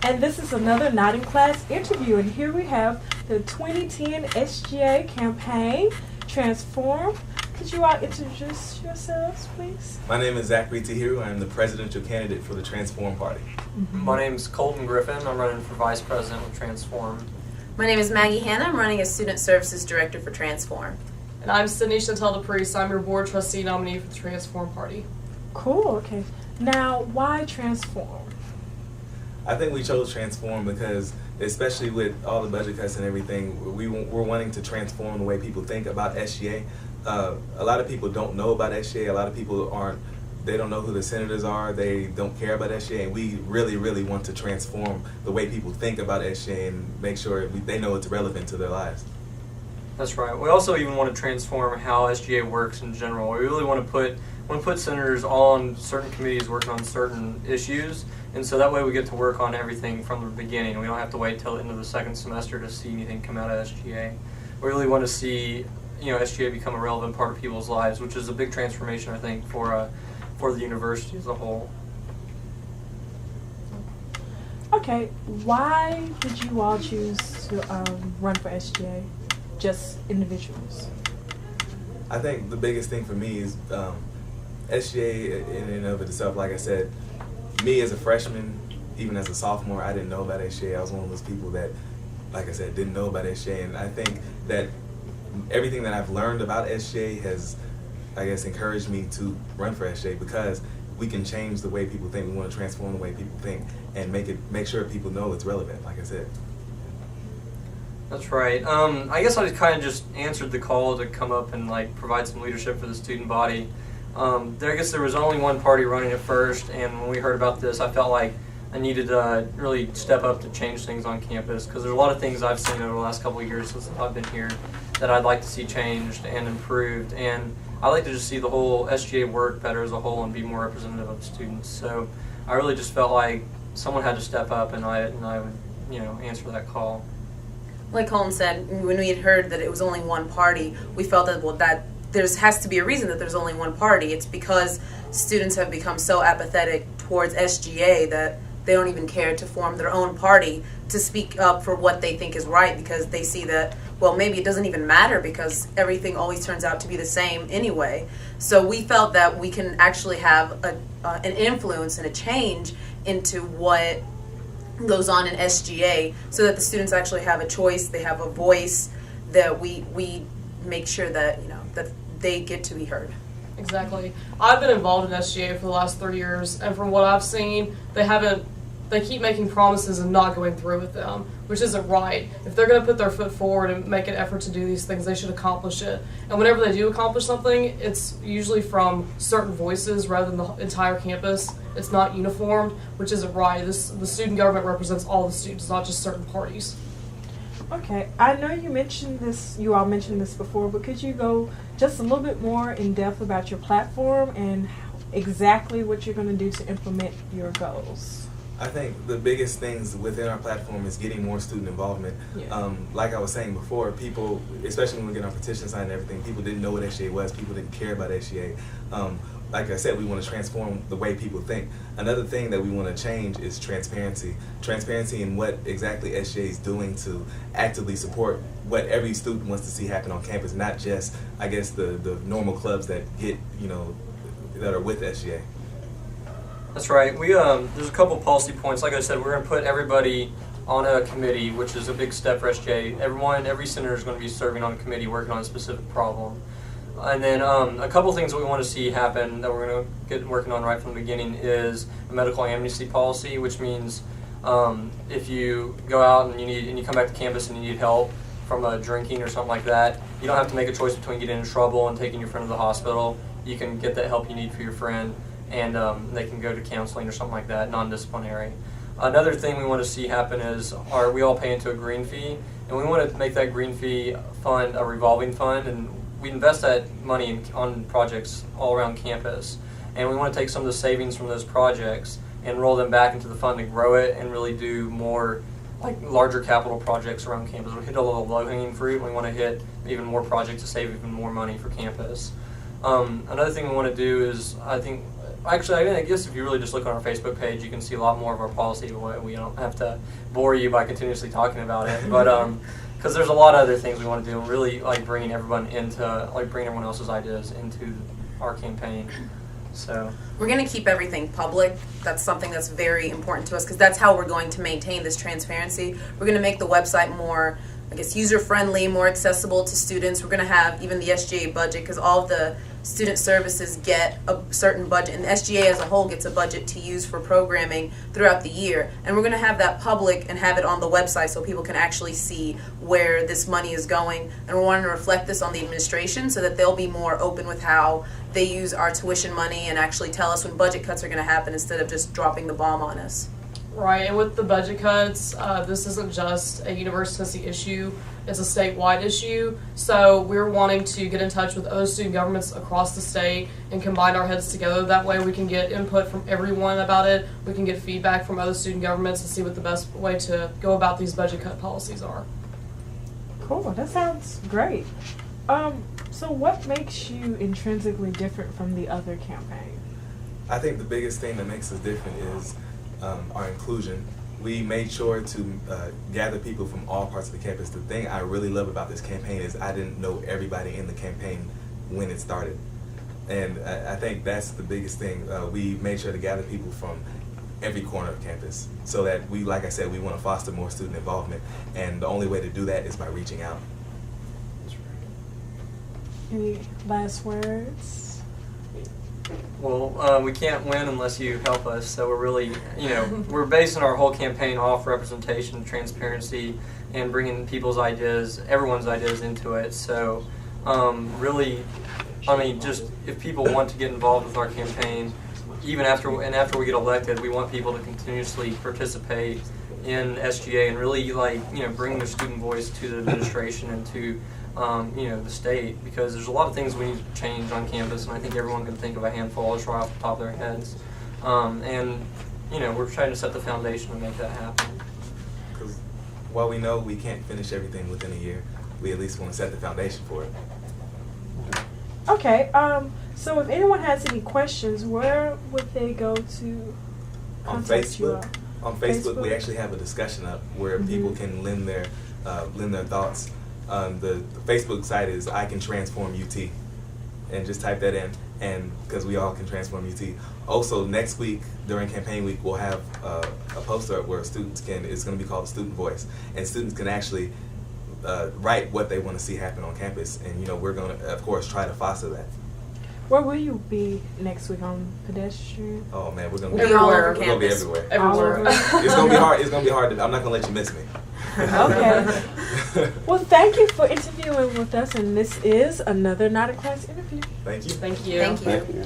And this is another Not in Class interview. And here we have the 2010 SGA campaign, Transform. Could you all introduce yourselves, please? My name is Zachary Tahiru. I'm the presidential candidate for the Transform Party. My name's Colton Griffin. I'm running for vice president with Transform. My name is Maggie Hanna. I'm running as Student Services Director for Transform. And I'm Sydney Chantel DePriest. I'm your board trustee nominee for the Transform Party. Cool, okay. Now, why Transform? I think we chose Transform because, especially with all the budget cuts and everything, we're wanting to transform the way people think about SGA. A lot of people don't know about SGA. A lot of people they don't know who the senators are. They don't care about SGA. And we really, really want to transform the way people think about SGA and make sure they know it's relevant to their lives. That's right. We also even want to transform how SGA works in general. We really want to put senators on certain committees working on certain issues, and so that way we get to work on everything from the beginning. We don't have to wait till the end of the second semester to see anything come out of SGA. We really want to see SGA become a relevant part of people's lives, which is a big transformation, I think, for the university as a whole. Okay, why did you all choose to run for SGA? Just individuals? I think the biggest thing for me is SGA in and of itself. Like I said, me as a freshman, even as a sophomore, I didn't know about SGA. I was one of those people that, like I said, didn't know about SGA. And I think that everything that I've learned about SGA has, I guess, encouraged me to run for SGA because we can change the way people think. We want to transform the way people think and make sure people know it's relevant, like I said. That's right. I guess I kind of just answered the call to come up and provide some leadership for the student body. I guess there was only one party running at first, and when we heard about this, I felt like I needed to really step up to change things on campus because there's a lot of things I've seen over the last couple of years since I've been here that I'd like to see changed and improved, and I'd like to just see the whole SGA work better as a whole and be more representative of the students. So I really just felt like someone had to step up, and I would answer that call. Like Colin said, when we had heard that it was only one party, we felt that there has to be a reason that there's only one party. It's because students have become so apathetic towards SGA that they don't even care to form their own party to speak up for what they think is right because they see that, well, maybe it doesn't even matter because everything always turns out to be the same anyway. So we felt that we can actually have an influence and a change into what goes on in SGA so that the students actually have a choice, they have a voice, that we make sure that that they get to be heard. Exactly. I've been involved in SGA for the last 3 years, and from what I've seen, they keep making promises and not going through with them, which isn't right. If they're going to put their foot forward and make an effort to do these things, they should accomplish it. And whenever they do accomplish something, it's usually from certain voices rather than the entire campus. It's not uniformed, which isn't right. The student government represents all the students, not just certain parties. Okay, I know you all mentioned this before, but could you go just a little bit more in depth about your platform and exactly what you're going to do to implement your goals? I think the biggest things within our platform is getting more student involvement. Yeah. Like I was saying before, people, especially when we get our petition signed and everything, people didn't know what SGA was. People didn't care about SGA. Like I said, we want to transform the way people think. Another thing that we want to change is transparency. Transparency in what exactly SGA is doing to actively support what every student wants to see happen on campus, not just, I guess, the normal clubs that get, that are with SGA. That's right. There's a couple policy points. Like I said, we're going to put everybody on a committee, which is a big step for SGA. Every senator is going to be serving on a committee working on a specific problem. And then a couple things that we want to see happen that we're going to get working on right from the beginning is a medical amnesty policy, which means if you go out and you come back to campus and you need help from drinking or something like that, you don't have to make a choice between getting in trouble and taking your friend to the hospital. You can get that help you need for your friend, and they can go to counseling or something like that, non-disciplinary. Another thing we want to see happen is we all pay into a green fee, and we want to make that green fee fund a revolving fund, and we invest that money on projects all around campus, and we want to take some of the savings from those projects and roll them back into the fund and grow it and really do more larger capital projects around campus. We hit a little low-hanging fruit, and we want to hit even more projects to save even more money for campus. Another thing we want to do is, I think Actually, I guess if you really just look on our Facebook page, you can see a lot more of our policy. We don't have to bore you by continuously talking about it, but because there's a lot of other things we want to do, really like bringing everyone else's ideas into our campaign. So we're going to keep everything public. That's something that's very important to us because that's how we're going to maintain this transparency. We're going to make the website more, I guess, user-friendly, more accessible to students. We're going to have even the SGA budget because all of the student services get a certain budget, and the SGA as a whole gets a budget to use for programming throughout the year. And we're going to have that public and have it on the website so people can actually see where this money is going. And we're wanting to reflect this on the administration so that they'll be more open with how they use our tuition money and actually tell us when budget cuts are going to happen instead of just dropping the bomb on us. Right, and with the budget cuts, this isn't just a University of Tennessee issue, it's a statewide issue. So we're wanting to get in touch with other student governments across the state and combine our heads together. That way we can get input from everyone about it. We can get feedback from other student governments and see what the best way to go about these budget cut policies are. Cool, that sounds great. So what makes you intrinsically different from the other campaign? I think the biggest thing that makes us different is our inclusion. We made sure to gather people from all parts of the campus. The thing I really love about this campaign is I didn't know everybody in the campaign when it started. And I think that's the biggest thing. We made sure to gather people from every corner of campus so that we, like I said, we want to foster more student involvement. And the only way to do that is by reaching out. Any last words? Well, we can't win unless you help us. So we're really, we're basing our whole campaign off representation, transparency, and bringing people's ideas, everyone's ideas into it. So really, just if people want to get involved with our campaign, even after we get elected, we want people to continuously participate in SGA and really bring their student voice to the administration and to the state, because there's a lot of things we need to change on campus, and I think everyone can think of a handful just right off the top of their heads. We're trying to set the foundation to make that happen. Because while we know we can't finish everything within a year, we at least want to set the foundation for it. Okay, so if anyone has any questions, where would they go to contact you? On Facebook, we actually have a discussion up where people can lend their thoughts. The Facebook site is I Can Transform UT, and just type that in, and because we all can transform UT. Also, next week during campaign week, we'll have a poster up where students can. It's going to be called the Student Voice, and students can actually write what they want to see happen on campus, and we're going to, of course, try to foster that. Where will you be next week? On pedestrian? Oh man, we're going to be everywhere. We're going to be everywhere. Everywhere. It's going to be hard. It's going to be hard. I'm not going to let you miss me. Okay. Well, thank you for interviewing with us, and this is another Not in Class interview. Thank you. Thank you. Thank you. Thank you.